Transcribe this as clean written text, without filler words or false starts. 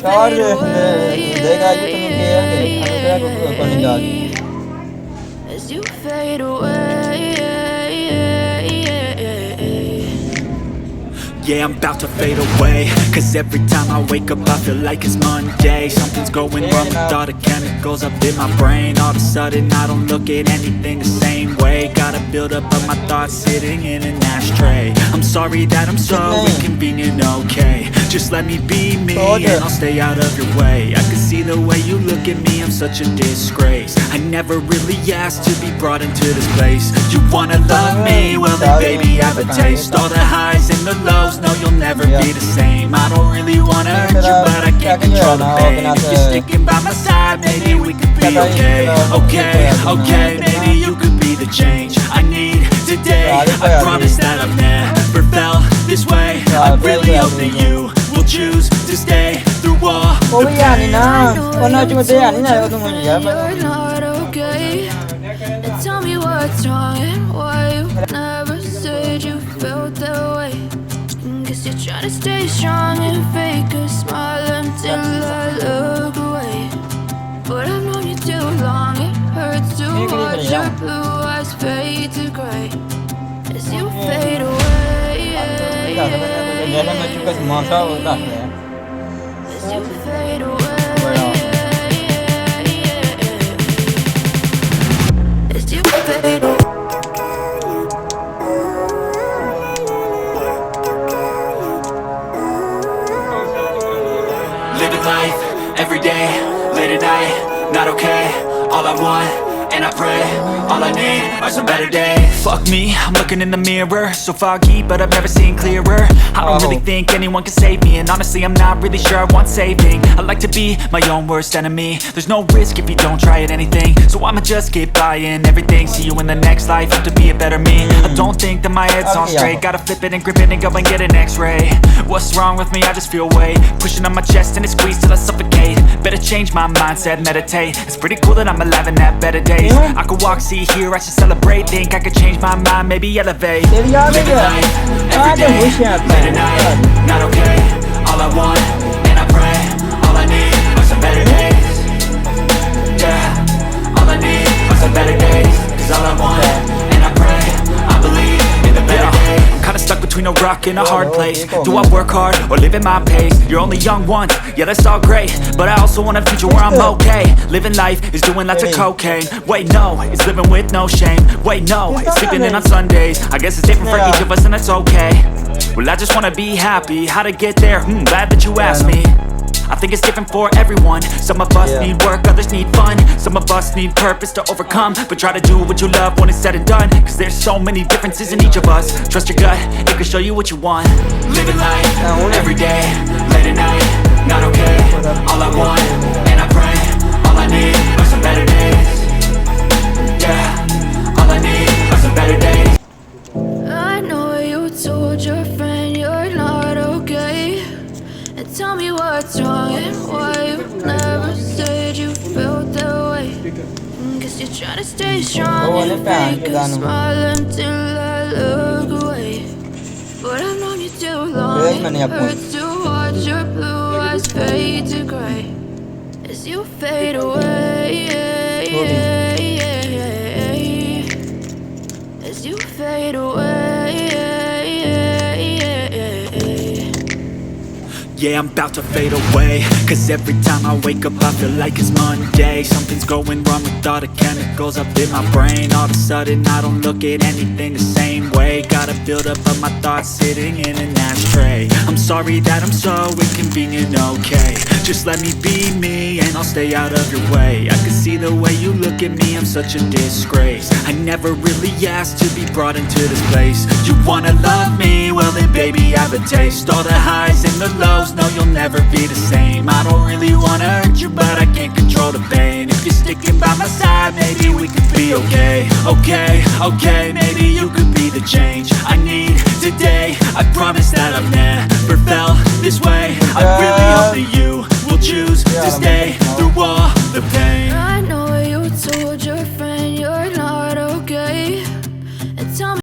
fade away. As you fade away. Yeah, I'm about to fade away, cause every time I wake up I feel like it's Monday. Something's going wrong with all the chemicals up in my brain. All of a sudden I don't look at anything the same way. Gotta build up of my thoughts sitting in an ashtray. I'm sorry that I'm so inconvenient, okay. Just let me be me and I'll stay out of your way. I can see the way you look at me, I'm such a disgrace. I never really asked to be brought into this place. You wanna love me? Well then baby have a taste. All the highs and the lows, no you'll never be the same. I don't really wanna hurt you but I can't control the pain. If you're sticking by my side, maybe we could be okay. Okay, maybe you could be the change I need today. I promise that I've never felt this way. I really hope that you will choose to stay through all the pain. You're not okay. And tell me what's wrong and why you never said you felt that way. Guess you're trying to stay strong and fake a smile until I look away. But I've known you too long, it hurts to watch your blue eyes fade to grey as you fade away. As you fade away. As you fade away. Living life, every day, late at night, not okay. All I want, and I pray, all I need are some better days. Fuck me, I'm looking in the mirror, so foggy, but I've never seen clearer. I don't really think anyone can save me, and honestly I'm not really sure I want saving. I like to be my own worst enemy. There's no risk if you don't try at anything, so I'ma just keep buying everything. See you in the next life, have to be a better me. I don't think that my head's on straight. Gotta flip it and grip it and go and get an x-ray. What's wrong with me? I just feel weight pushing on my chest and it squeezes till I suffocate. Better change my mindset, meditate. It's pretty cool that I'm alive and have better days. I could walk, see, hear, I should celebrate. Think I could change my mind, maybe elevate. Living life, every day, late at night, not okay. All I want, and I pray, all I need are some better days. Yeah, all I need are some better days. Cause all I want, and I pray, I believe in the better days. I'm kinda stuck between a rock and a hard place. Do I work hard or live at my pace? You're only young once, yeah that's all great, but I also want a future where I'm okay. Living life is doing lots of cocaine. Wait no, it's living with no shame. Wait no, it's sleeping in on Sundays. I guess it's different for each of us and that's okay. Well I just wanna be happy, how to get there? Glad that you asked me. I think it's different for everyone. Some of us need work, others need fun. Some of us need purpose to overcome. But try to do what you love when it's said and done, cause there's so many differences in each of us. Trust your gut, it can show you what you want. Living life, every day, late at night, not okay. All I want, and I pray, all I need are some better days. Yeah, all I need are some better days. I know you told your friend you're not okay. And tell me what's wrong and why you never said you felt that way. Guess you're trying to stay strong and fake a smile until I look away. But I've known you too long, it hurts to watch your blue eyes fade to grey as you fade away. As you fade away. Yeah, I'm about to fade away, cause every time I wake up I feel like it's Monday. Something's going wrong with all the chemicals up in my brain. All of a sudden I don't look at anything the same way. Gotta build up of my thoughts sitting in an ashtray. I'm sorry that I'm so inconvenient, okay. Just let me be me and I'll stay out of your way. I can see the way you look at me, I'm such a disgrace. I never really asked to be brought into this place. You wanna love me? Well then baby have a taste. All the highs and the lows, no you'll never be the same. I don't really wanna hurt you but I can't control the pain. If you're sticking by my side, maybe we could be okay. Okay, maybe you could be the change I need today. I promise that I've never felt this way.